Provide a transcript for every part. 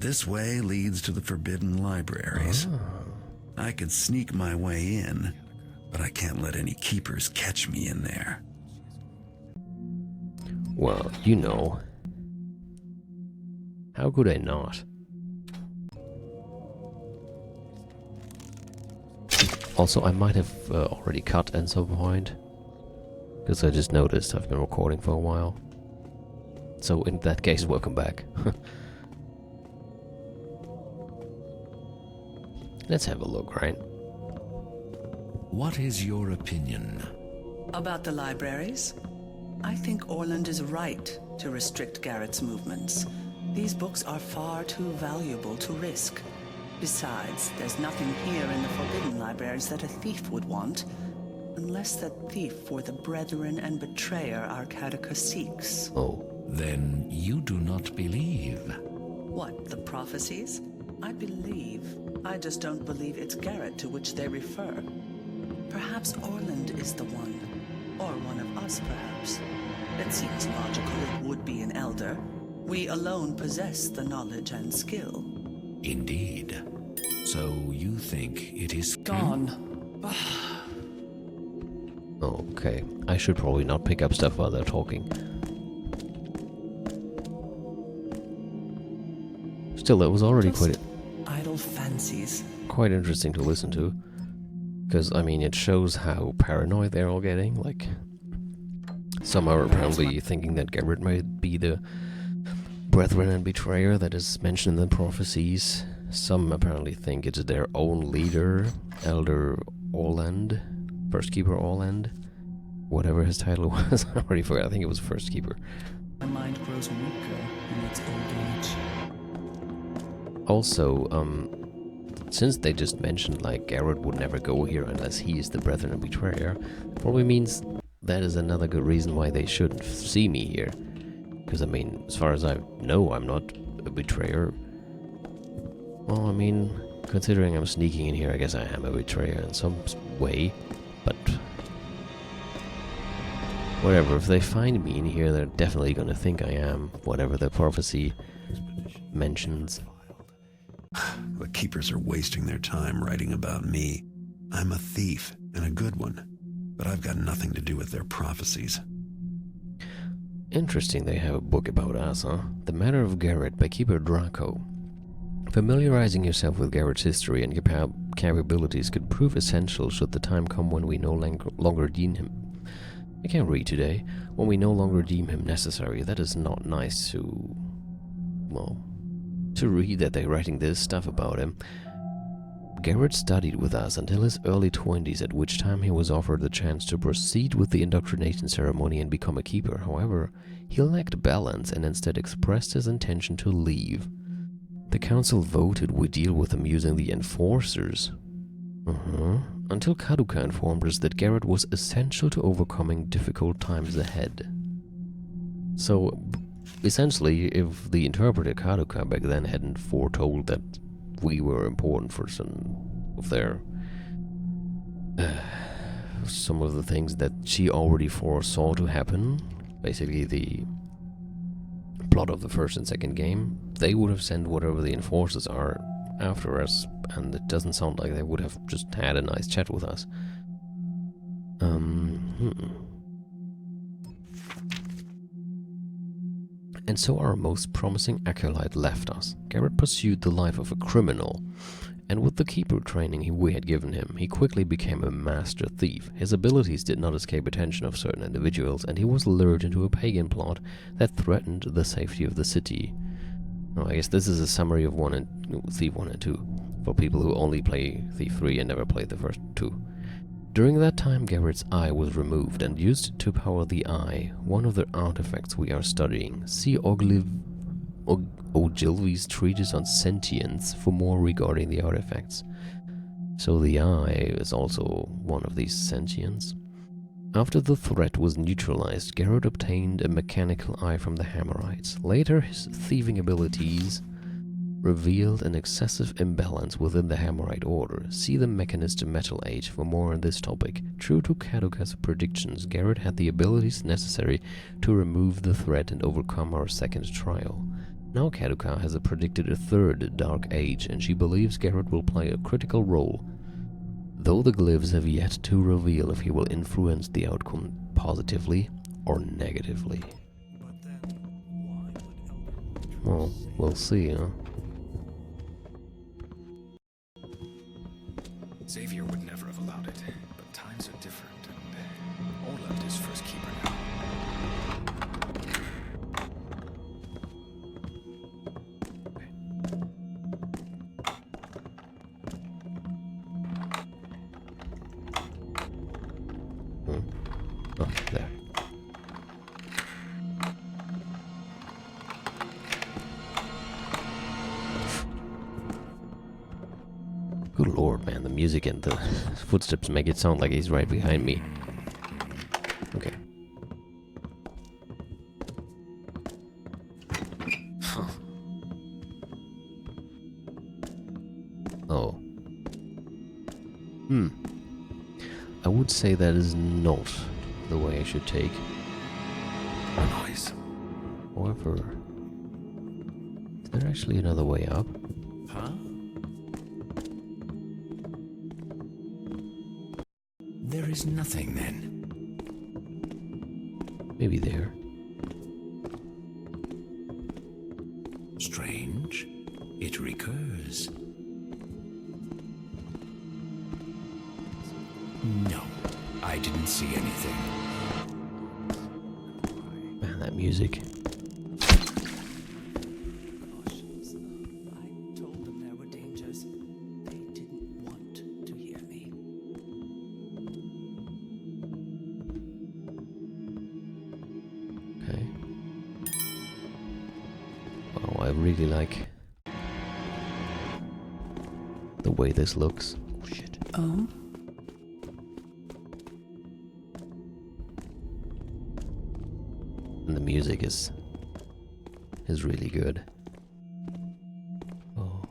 This way leads to the forbidden libraries. I could sneak my way in, but I can't let any keepers catch me in there. Well, you know. How could I not? Also, I might have already cut at some point, because I just noticed I've been recording for a while. So in that case, welcome back. Let's have a look, right? What is your opinion? About the libraries? I think Orland is right to restrict Garrett's movements. These books are far too valuable to risk. Besides, there's nothing here in the Forbidden Libraries that a thief would want, unless that thief were the brethren and betrayer aRdW seeks. Oh. Then you do not believe. What, the prophecies? I believe. I just don't believe it's Garrett to which they refer. Perhaps Orland is the one. Or one of us, perhaps. It seems logical it would be an elder. We alone possess the knowledge and skill. Indeed. So you think it is Gone. Okay, I should probably not pick up stuff while they're talking. Still, that was already Just idle fancies. quite interesting to listen to. Because, I mean, it shows how paranoid they're all getting. Like, some are apparently thinking that Garrett might be the brethren and betrayer that is mentioned in the prophecies. Some apparently think it's their own leader, Elder Orland, First Keeper Orland, whatever his title was. I already forgot. I think it was First Keeper. My mind grows weaker in its old age. Also, since they just mentioned like Garrett would never go here unless he is the brethren and betrayer, probably means that is another good reason why they shouldn't see me here. Because I mean, as far as I know, I'm not a betrayer. Well, I mean, considering I'm sneaking in here, I guess I am a betrayer in some way. But whatever, if they find me in here, they're definitely gonna think I am whatever the prophecy mentions. The keepers are wasting their time writing about me. I'm a thief, and a good one. But I've got nothing to do with their prophecies. Interesting they have a book about us, huh? The Matter of Garrett by Keeper Draco. Familiarizing yourself with Garrett's history and capabilities could prove essential should the time come when we no longer deem him... I can't read today. When we no longer deem him necessary. That is not nice to... well... to read that they're writing this stuff about him. Garrett studied with us until his early 20s, at which time he was offered the chance to proceed with the indoctrination ceremony and become a keeper. However, he lacked balance and instead expressed his intention to leave. The council voted we deal with him using the enforcers. Until Kaduka informed us that Garrett was essential to overcoming difficult times ahead. So, essentially, if the interpreter Kaduka back then hadn't foretold that we were important for some of their... some of the things that she already foresaw to happen, basically the plot of the first and second game, they would have sent whatever the enforcers are after us, and it doesn't sound like they would have just had a nice chat with us. And so our most promising acolyte left us. Garrett pursued the life of a criminal, and with the keeper training we had given him, he quickly became a master thief. His abilities did not escape attention of certain individuals, and he was lured into a pagan plot that threatened the safety of the city. Now, I guess this is a summary of Thief 1 and 2, for people who only play Thief 3 and never played the first two. During that time, Garrett's eye was removed and used to power the eye, one of the artifacts we are studying. See Ogilvy's treatise on sentience for more regarding the artifacts. So the eye is also one of these sentients. After the threat was neutralized, Garrett obtained a mechanical eye from the Hammerites. Later, his thieving abilities revealed an excessive imbalance within the Hammerite order. See the Mechanist Metal Age for more on this topic. True to Kaduka's predictions, Garrett had the abilities necessary to remove the threat and overcome our second trial. Now Kaduka has predicted a third Dark Age, and she believes Garrett will play a critical role, though the glyphs have yet to reveal if he will influence the outcome positively or negatively. Well, we'll see, huh? Xavier would never have allowed it, but times are different, and Orland is first keeper now. Oh, there. Good lord, man, the music and the footsteps make it sound like he's right behind me. Okay. Oh. I would say that is not the way I should take. A noise. However, is there actually another way up? Huh? There is nothing then. Maybe there. Strange. It recurs. No, I didn't see anything. Man, that music. Cautions. I told them there were dangers. They didn't want to hear me. Okay. Oh, I really like the way this looks. Oh, shit. Oh? And the music is really good. Oh.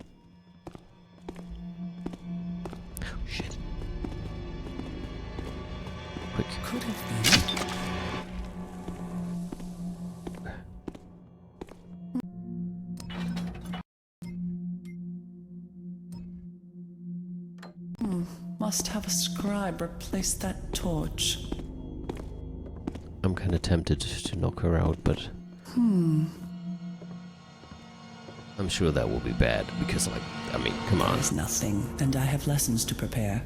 Shit. Quick. Could have been. Must have a scribe replace that torch. I'm kind of tempted to knock her out, but I'm sure that will be bad because, like, I mean, come on, There's nothing, and I have lessons to prepare.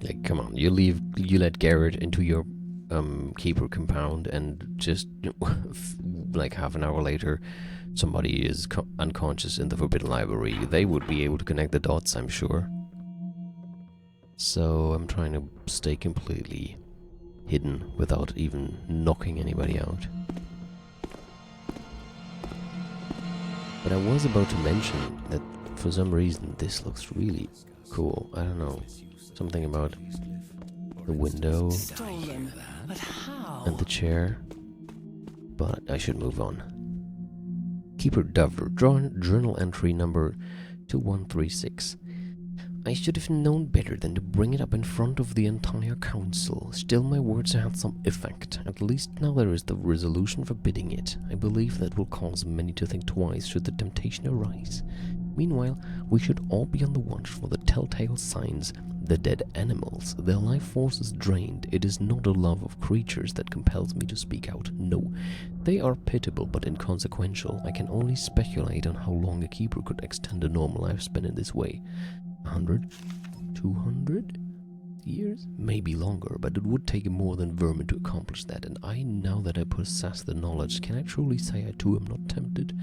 like, come on, you let Garrett into your keeper compound, and just like half an hour later, somebody is unconscious in the Forbidden Library. They would be able to connect the dots, I'm sure. So I'm trying to stay completely hidden without even knocking anybody out. But I was about to mention that for some reason this looks really cool. I don't know, something about the window Stolen. But how? and the chair. But I should move on. Keeper Dover, journal entry number 2136. I should have known better than to bring it up in front of the entire council. Still, my words had some effect. At least now there is the resolution forbidding it. I believe that will cause many to think twice should the temptation arise. Meanwhile, we should all be on the watch for the telltale signs. The dead animals, their life force is drained. It is not a love of creatures that compels me to speak out. No, they are pitiable but inconsequential. I can only speculate on how long a keeper could extend a normal lifespan in this way. 100? 200 years? Maybe longer, but it would take more than vermin to accomplish that, and I, now that I possess the knowledge, can I truly say I too am not tempted?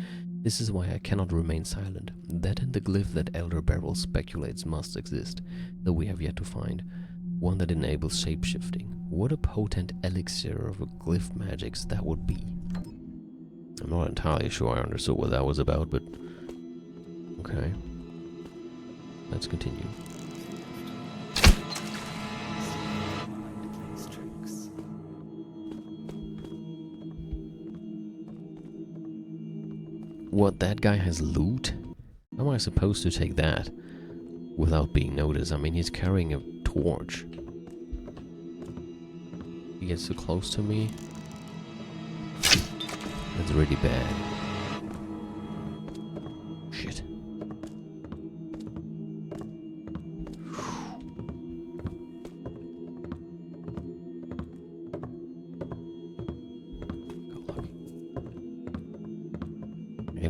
This is why I cannot remain silent. That and the glyph that Elder Beryl speculates must exist, though we have yet to find one that enables shapeshifting. What a potent elixir of glyph magics that would be. I'm not entirely sure I understood what that was about, but okay. Let's continue. What, that guy has loot? How am I supposed to take that without being noticed? I mean, he's carrying a torch. He gets too close to me. That's really bad.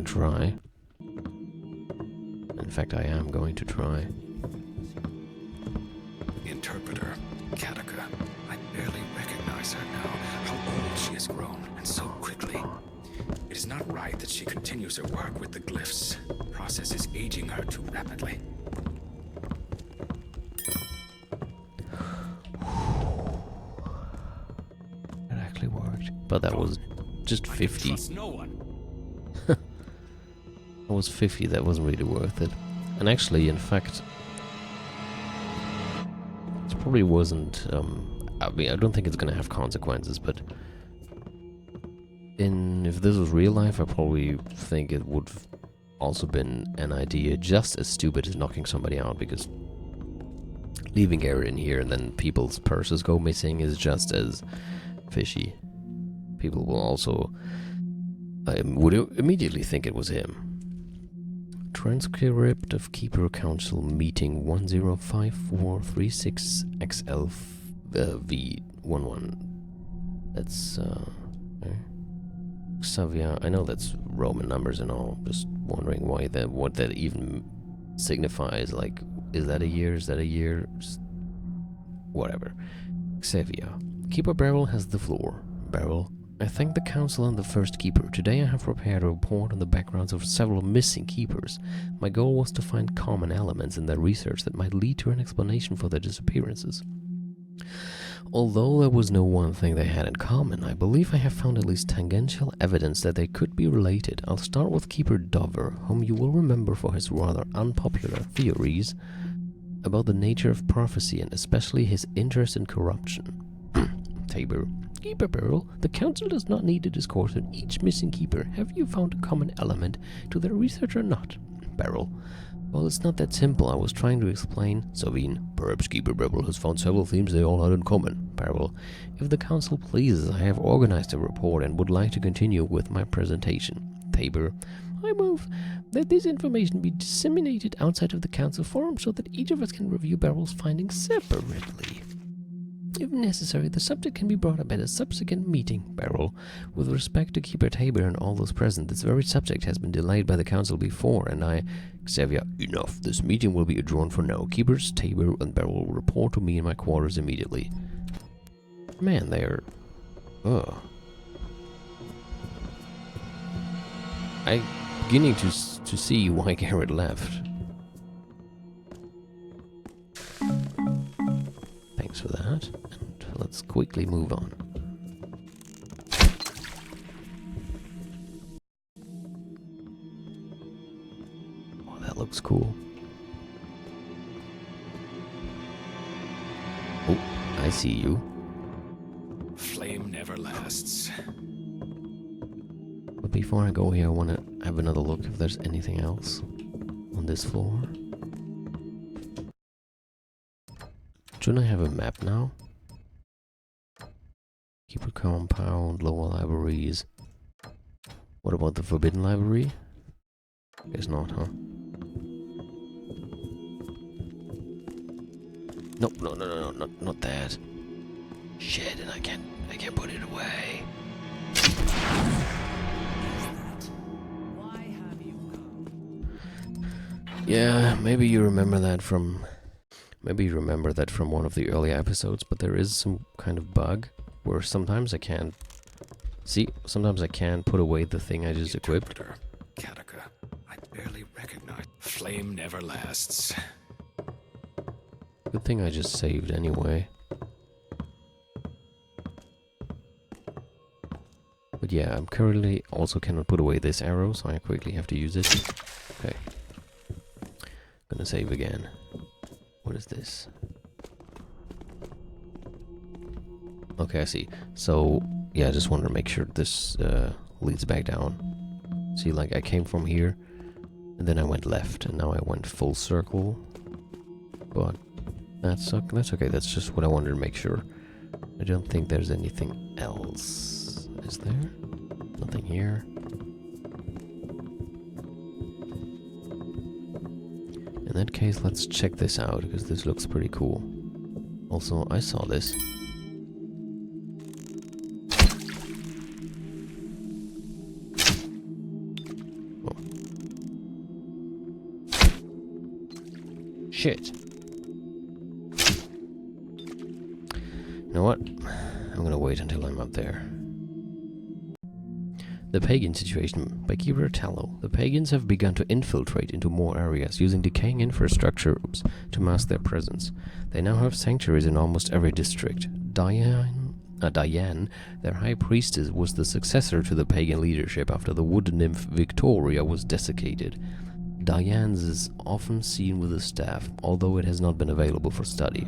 try. In fact, I am going to try. Interpreter, Kataka. I barely recognize her now. How old she has grown, and so quickly. It is not right that she continues her work with the glyphs. The process is aging her too rapidly. It actually worked. But that was just 50. No one. That was 50, that wasn't really worth it. And actually, in fact, it probably wasn't, I mean, I don't think it's gonna have consequences, but if this was real life, I probably think it would also been an idea just as stupid as knocking somebody out, because leaving Garrett in here and then people's purses go missing is just as fishy. People will also would immediately think it was him. Transcript of Keeper Council meeting 105436XL V11. That's okay. Xavier. I know that's Roman numbers and all. Just wondering why what that even signifies. Like, is that a year? Is that a year? Just whatever. Xavier. Keeper Beryl has the floor. Beryl. I thank the Council and the First Keeper. Today I have prepared a report on the backgrounds of several missing Keepers. My goal was to find common elements in their research that might lead to an explanation for their disappearances. Although there was no one thing they had in common, I believe I have found at least tangential evidence that they could be related. I'll start with Keeper Dover, whom you will remember for his rather unpopular theories about the nature of prophecy and especially his interest in corruption. Tabor. Keeper Beryl, the Council does not need to discourse on each missing Keeper. Have you found a common element to their research or not? Beryl. Well, it's not that simple. I was trying to explain. Savine. Perhaps Keeper Beryl has found several themes they all had in common. Beryl. If the Council pleases, I have organized a report and would like to continue with my presentation. Tabor. I move that this information be disseminated outside of the Council forum so that each of us can review Beryl's findings separately. If necessary, the subject can be brought up at a subsequent meeting. Beryl. With respect to Keeper Tabor and all those present, this very subject has been delayed by the Council before, and I... Xavier. Enough. This meeting will be adjourned for now. Keepers Tabor and Beryl will report to me in my quarters immediately. Man, they're... Ugh. I'm beginning to see why Garrett left. Thanks for that, and let's quickly move on. Oh, that looks cool. Oh, I see you. Flame never lasts. But before I go here, I want to have another look if there's anything else on this floor. Shouldn't I have a map now? Keeper Compound, lower libraries. What about the Forbidden Library? Guess not, huh? No, not that. Shit, and I can't put it away. Why have you come? Yeah, maybe you remember that from one of the earlier episodes, but there is some kind of bug where sometimes I can't put away the thing I just equipped. Kataka. I barely recognize. Flame never lasts. Good thing I just saved anyway. But yeah, I'm currently also cannot put away this arrow, so I quickly have to use it. Okay. Gonna save again. What is this? Okay, I see. So, yeah, I just wanted to make sure this leads back down. See, like, I came from here, and then I went left, and now I went full circle. But that's okay. That's just what I wanted to make sure. I don't think there's anything else. Is there? Nothing here. In that case, let's check this out, because this looks pretty cool. Also, I saw this. Oh. Shit. You know what? I'm gonna wait until I'm up there. The Pagan Situation by Keeper Tallow. The Pagans have begun to infiltrate into more areas, using decaying infrastructure to mask their presence. They now have sanctuaries in almost every district. Diane, their high priestess, was the successor to the pagan leadership after the wood nymph Victoria was desiccated. Diane is often seen with a staff, although it has not been available for study.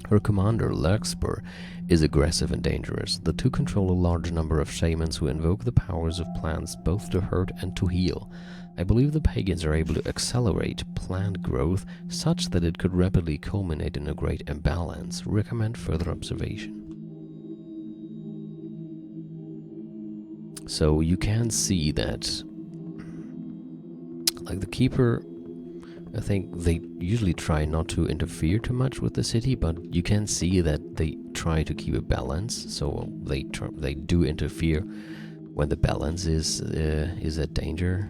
Her commander, Larkspur, is aggressive and dangerous. The two control a large number of shamans who invoke the powers of plants both to hurt and to heal. I believe the pagans are able to accelerate plant growth such that it could rapidly culminate in a great imbalance. Recommend further observation. So you can see that, like the Keeper, I think they usually try not to interfere too much with the city, but you can see that they try to keep a balance. So they do interfere when the balance is at danger.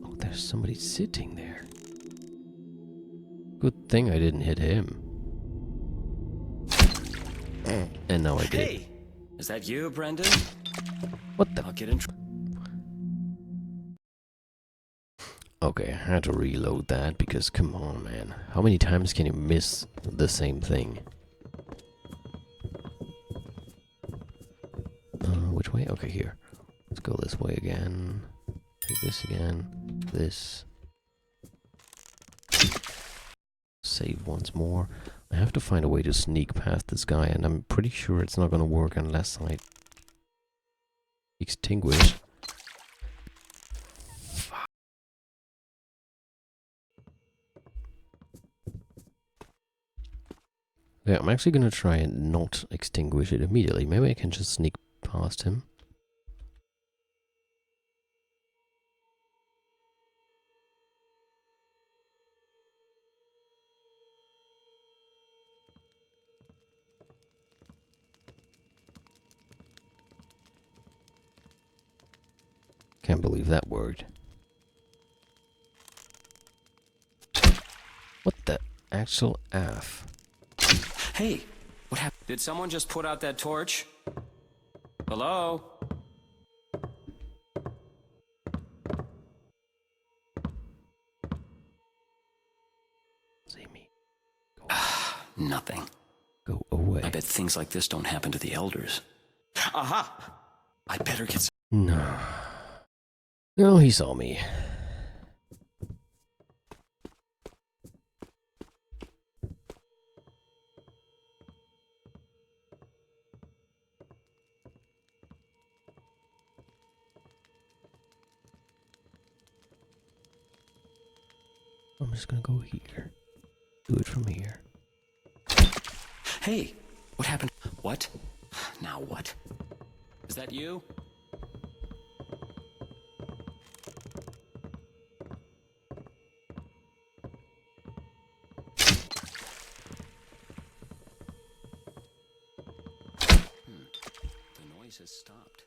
Oh, there's somebody sitting there. Good thing I didn't hit him. And now I did. Hey, is that you, Brendan? What the? I'll get in. Okay, I had to reload that because, come on, man. How many times can you miss the same thing? Which way? Okay, here. Let's go this way again. Take this again. This. Save once more. I have to find a way to sneak past this guy, and I'm pretty sure it's not gonna work unless I extinguish. Yeah, I'm actually gonna try and not extinguish it immediately. Maybe I can just sneak past him. Can't believe that worked. What the actual F? Hey, what happened? Did someone just put out that torch? Hello? See me. Nothing. Go away. I bet things like this don't happen to the elders. Aha! I better get some. No. No, he saw me. I'm just gonna go here. Do it from here. Hey, what happened? What? Now what? Is that you? The noise has stopped.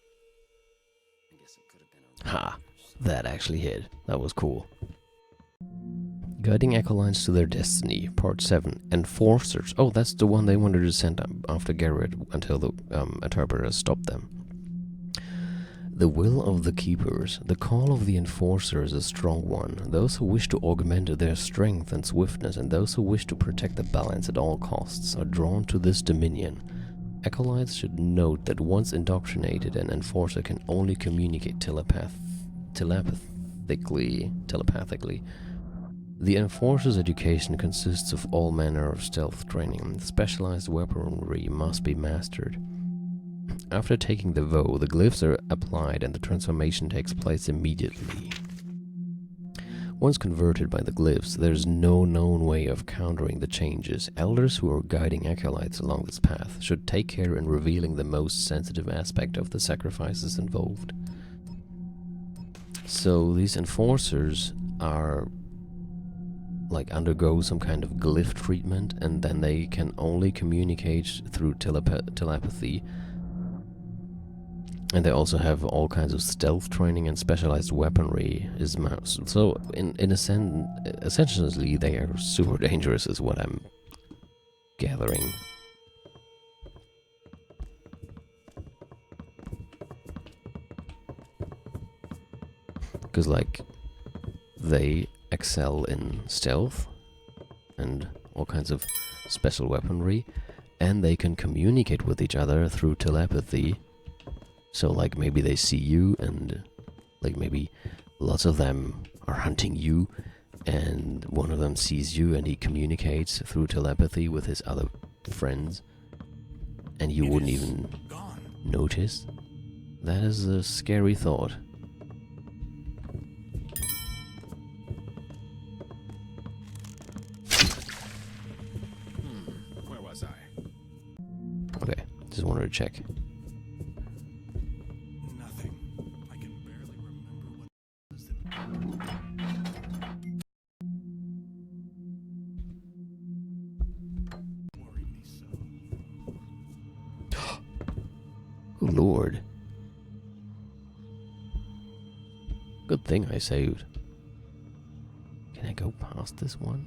I guess it could have been a... Ha! That actually hit. That was cool. Guiding Acolytes to their Destiny, Part 7. Enforcers. Oh, that's the one they wanted to send after Garrett until the interpreter stopped them. The will of the Keepers. The call of the Enforcer is a strong one. Those who wish to augment their strength and swiftness, and those who wish to protect the balance at all costs, are drawn to this dominion. Acolytes should note that once indoctrinated, an Enforcer can only communicate telepathically. The Enforcer's education consists of all manner of stealth training. Specialized weaponry must be mastered. After taking the vow, the glyphs are applied and the transformation takes place immediately. Once converted by the glyphs, there is no known way of countering the changes. Elders who are guiding acolytes along this path should take care in revealing the most sensitive aspect of the sacrifices involved. So these Enforcers are undergo some kind of glyph treatment, and then they can only communicate through telepathy. And they also have all kinds of stealth training and specialized weaponry. So in a sense, essentially they are super dangerous, is what I'm gathering. Because like they excel in stealth and all kinds of special weaponry, and they can communicate with each other through telepathy. So like maybe they see you, and like maybe lots of them are hunting you, and one of them sees you and he communicates through telepathy with his other friends, and you wouldn't even notice. That is a scary thought. Where was I? Okay, just wanted to check. Nothing. I can barely remember what was that. Worried me so. Oh Lord. Good thing I saved. Can I go past this one?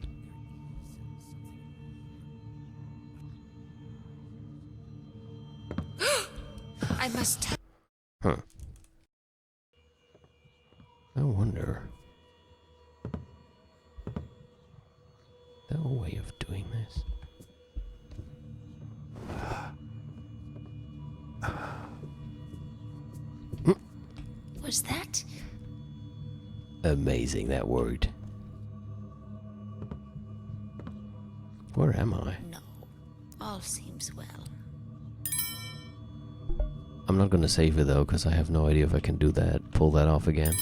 I must. Huh. I wonder. Is there a way of doing this? Was that? Amazing, that worked. Where am I? No. All seems well. I'm not gonna save it though, because I have no idea if I can do that, pull that off again.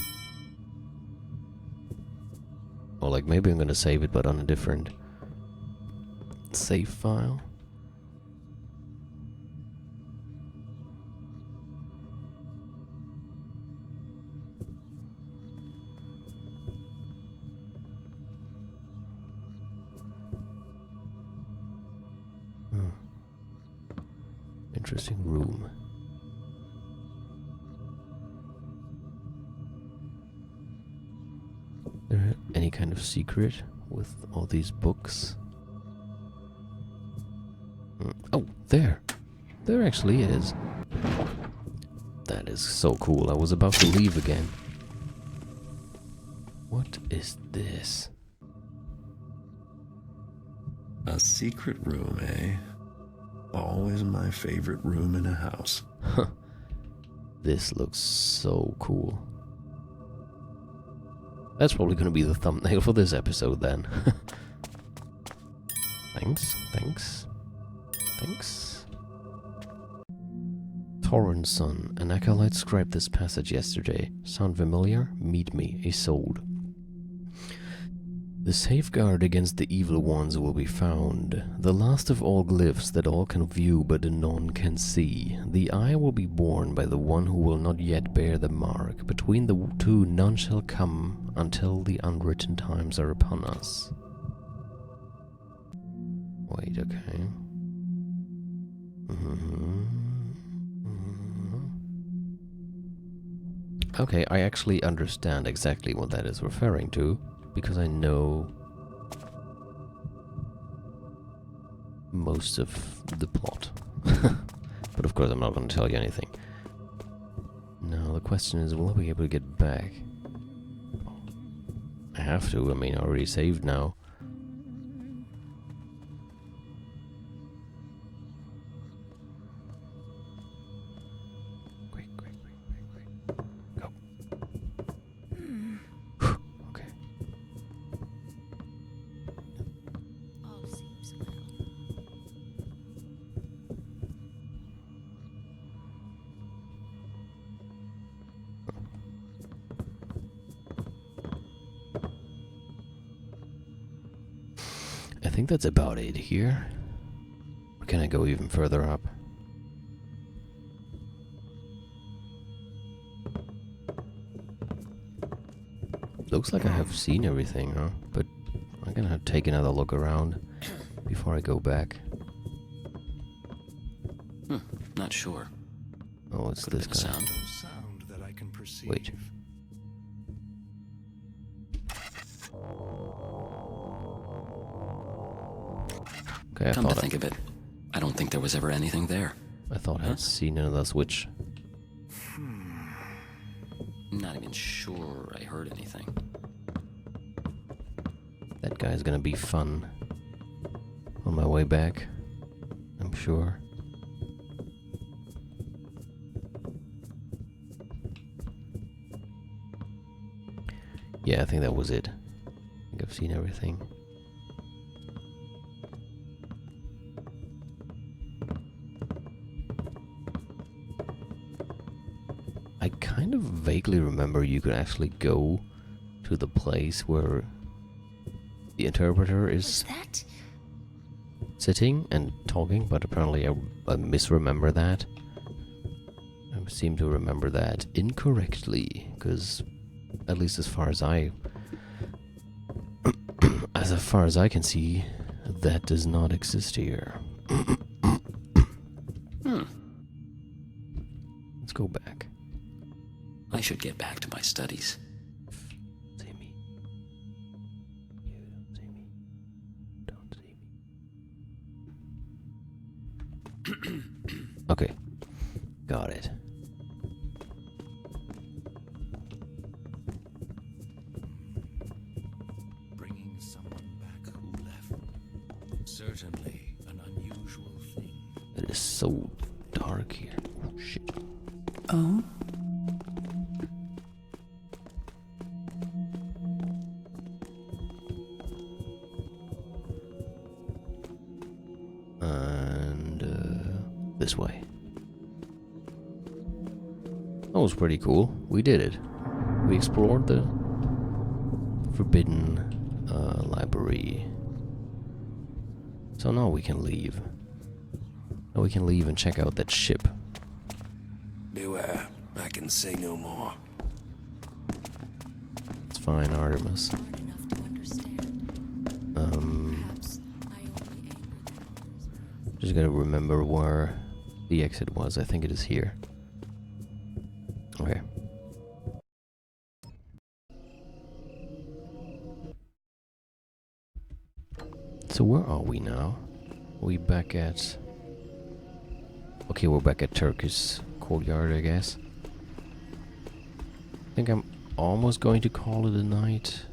Or like maybe I'm gonna save it but on a different save file. Interesting room. There any kind of secret with all these books? Oh, there! There actually is. That is so cool. I was about to leave again. What is this? A secret room, eh? Always my favorite room in a house. This looks so cool. That's probably going to be the thumbnail for this episode then. Thanks, thanks, thanks. Torrent's son, an acolyte scribed this passage yesterday. Sound familiar? Meet me, a sold. The safeguard against the evil ones will be found, the last of all glyphs that all can view but none can see. The eye will be borne by the one who will not yet bear the mark. Between the two none shall come until the unwritten times are upon us. Wait, okay. Okay, I actually understand exactly what that is referring to, because I know most of the plot. But of course I'm not going to tell you anything. Now the question is, will I be able to get back? I have to, I mean, I already saved now. Quick. Go. Okay. All seems well. I think that's about it here. Or can I go even further up? Looks like I have seen everything, huh? But I'm gonna have to take another look around before I go back. Not sure. Oh, it's Could have this been a guy. sound. No sound that I can perceive. Wait. Okay, Come to think of it, I don't think there was ever anything there. I thought I'd seen another switch. Not even sure I heard anything. That guy's gonna be fun. On my way back, I'm sure. Yeah, I think that was it. I think I've seen everything. I kind of vaguely remember you could actually go to the place where the interpreter Was is that? sitting and talking, but apparently I misremember that. I seem to remember that incorrectly, because at least as far as I can see, that does not exist here. Let's go back. I should get back to my studies. See me. You don't see me. Don't see me. Okay. Got it. Bringing someone back who left. Certainly an unusual thing. It is so dark here. Oh, shit. Oh? And this way. That was pretty cool. We did it. We explored the forbidden library. So now we can leave. Now we can leave and check out that ship. Beware, I can say no more. It's fine, Artemis. Hard enough to understand. Perhaps I only angered them. Just gotta remember where the exit was. I think it is here. Okay. So where are we now? Are we back at... Okay, we're back at Turkish Courtyard, I guess. I think I'm almost going to call it a night.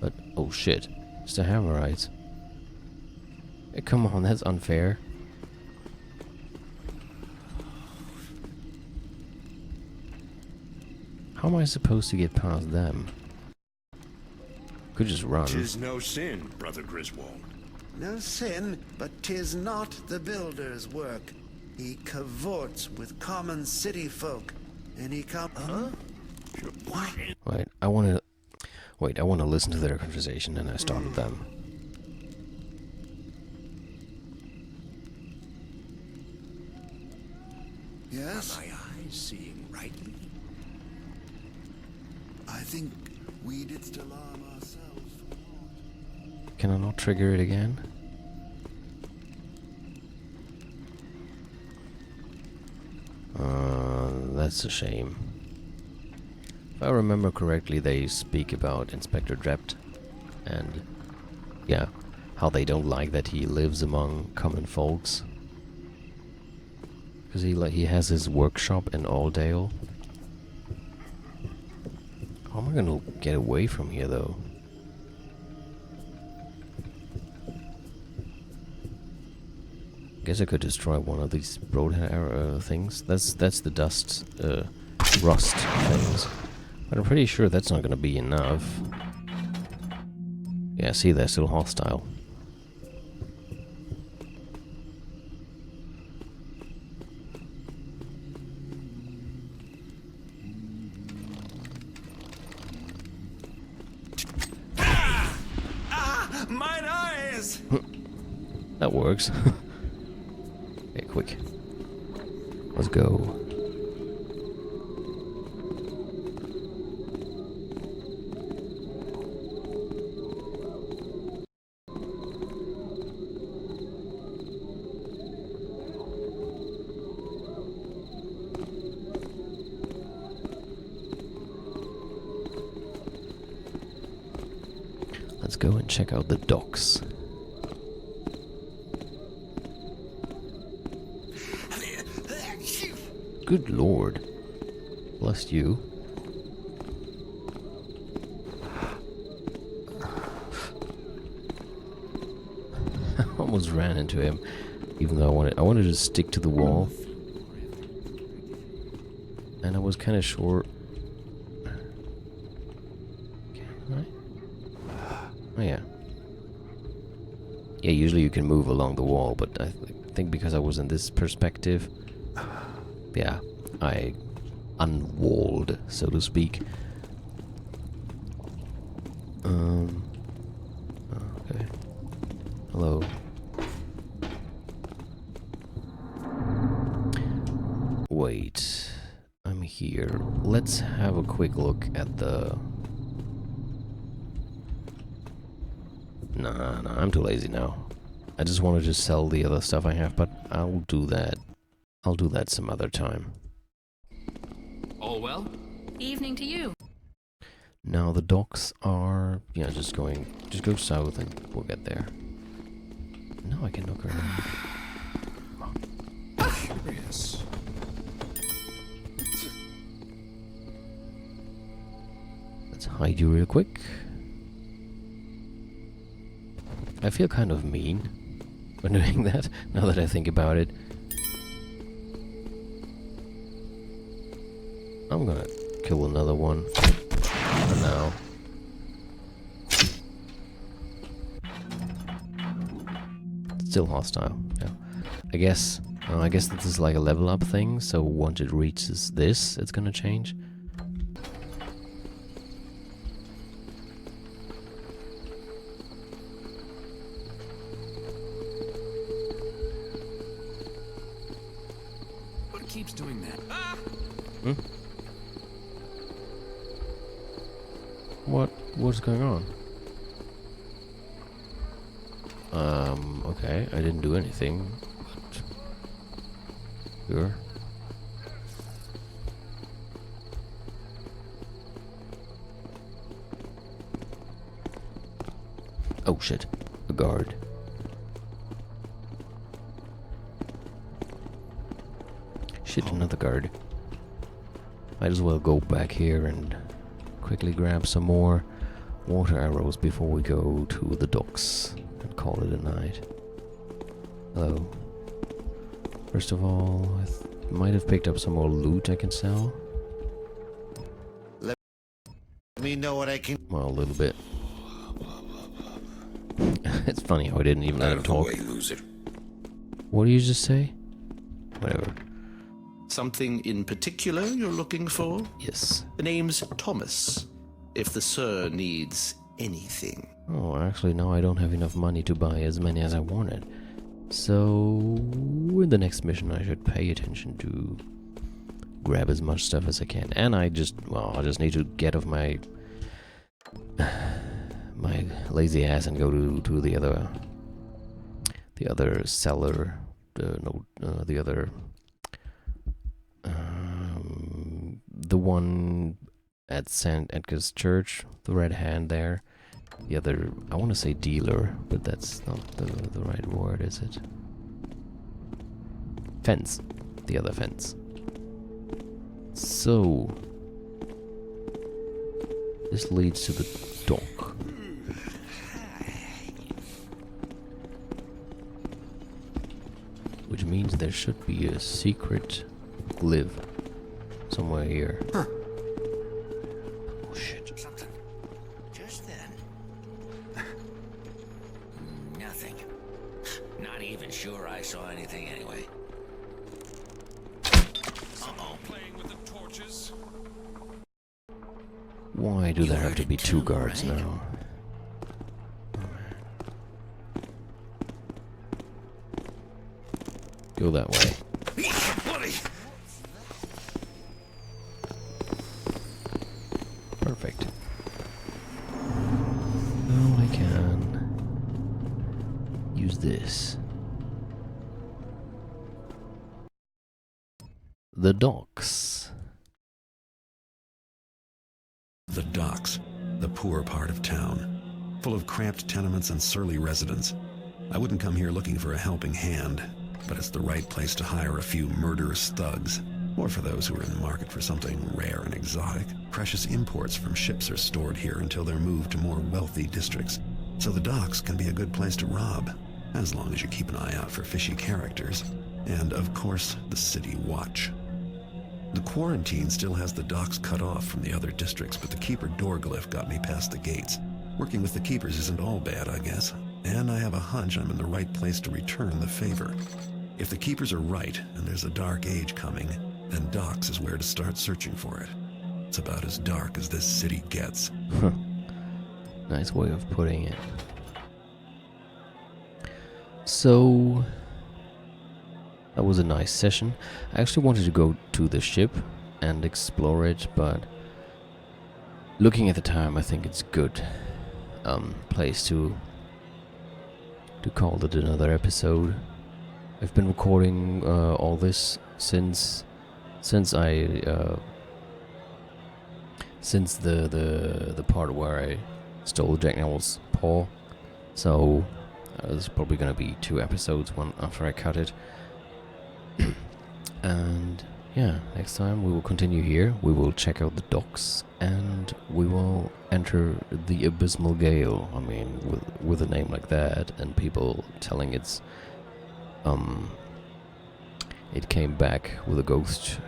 But, oh shit. It's the Hammerites. Hey, come on, that's unfair. How am I supposed to get past them? Could just run. Tis no sin, Brother Griswold. No sin, but 'tis not the builder's work. He cavorts with common city folk, and he Huh? Wait, I wanna listen to their conversation, and I started them. Yes? My eyes seeing rightly. I think we didst alarm ourselves for naught. Can I not trigger it again? That's a shame. If I remember correctly, they speak about Inspector Drept, and yeah, how they don't like that he lives among common folks. Because he has his workshop in Aldale. How am I gonna get away from here, though? Guess I could destroy one of these road things. That's the dust, rust things. But I'm pretty sure that's not gonna be enough. Yeah, see, they're still hostile. Mine eyes! That works. Okay, quick. Let's go. Let's go and check out the docks. Good lord. Bless you. I almost ran into him, even though I wanted to stick to the wall. And I was kind of short. Can I? Oh yeah. Yeah, usually you can move along the wall, but I think because I was in this perspective, yeah, I unwalled, so to speak. Okay. Hello. Wait, I'm here. Let's have a quick look at the... Nah, I'm too lazy now. I just wanted to sell the other stuff I have, but I'll do that. I'll do that some other time. All well? Evening to you. Now the docks are... yeah, just go south and we'll get there. No, I can look around. Curious. Let's hide you real quick. I feel kind of mean when doing that, now that I think about it. I'm gonna kill another one for now. Still hostile, yeah. I guess this is like a level up thing, so once it reaches this, it's gonna change. What keeps doing that? Ah! What's going on? Okay, I didn't do anything. But sure. Oh shit, a guard. Shit, another guard. Might as well go back here and quickly grab some more water arrows before we go to the docks and call it a night. Hello. First of all, I might have picked up some more loot I can sell. Let me know what I can... Well, a little bit. It's funny how I didn't even let him talk. Loser. What did you just say? Whatever. Something in particular you're looking for? Yes. The name's Thomas, if the sir needs anything. Oh, actually, no, I don't have enough money to buy as many as I wanted. So, in the next mission, I should pay attention to grab as much stuff as I can. And I just need to get off my lazy ass and go to the other cellar, the one at St. Edgar's Church, the red hand there. The other, I want to say dealer, but that's not the right word, is it? Fence. The other fence. So, this leads to the dock. Which means there should be a secret glyph somewhere here. Huh. Oh shit. Something. Just then. Nothing. Not even sure I saw anything anyway. Uh-oh. Playing with the torches. Why do there have to be two guards now? Go that way. Perfect. Now I can use this. The docks. The docks, the poor part of town. full of cramped tenements and surly residents. I wouldn't come here looking for a helping hand, but it's the right place to hire a few murderous thugs, or for those who are in the market for something rare and exotic. Precious imports from ships are stored here until they're moved to more wealthy districts, so the docks can be a good place to rob, as long as you keep an eye out for fishy characters. And, of course, the city watch. The quarantine still has the docks cut off from the other districts, but the keeper door glyph got me past the gates. Working with the keepers isn't all bad, I guess, and I have a hunch I'm in the right place to return the favor. If the keepers are right, and there's a dark age coming, then docks is where to start searching for it. It's about as dark as this city gets. Nice way of putting it. So, that was a nice session. I actually wanted to go to the ship and explore it, but looking at the time, I think it's good place to call it another episode. I've been recording all this since the part where I stole Jack Nowell's paw. So there's probably gonna be 2 episodes one after I cut it. And yeah, next time we will continue here. We will check out the docks and we will enter the Abysmal Gale. I mean, with a name like that and people telling it came back with a ghost,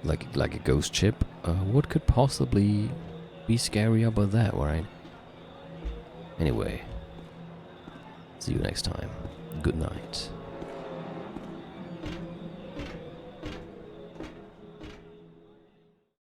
like a ghost ship. What could possibly be scary about that, right? Anyway, see you next time. Good night.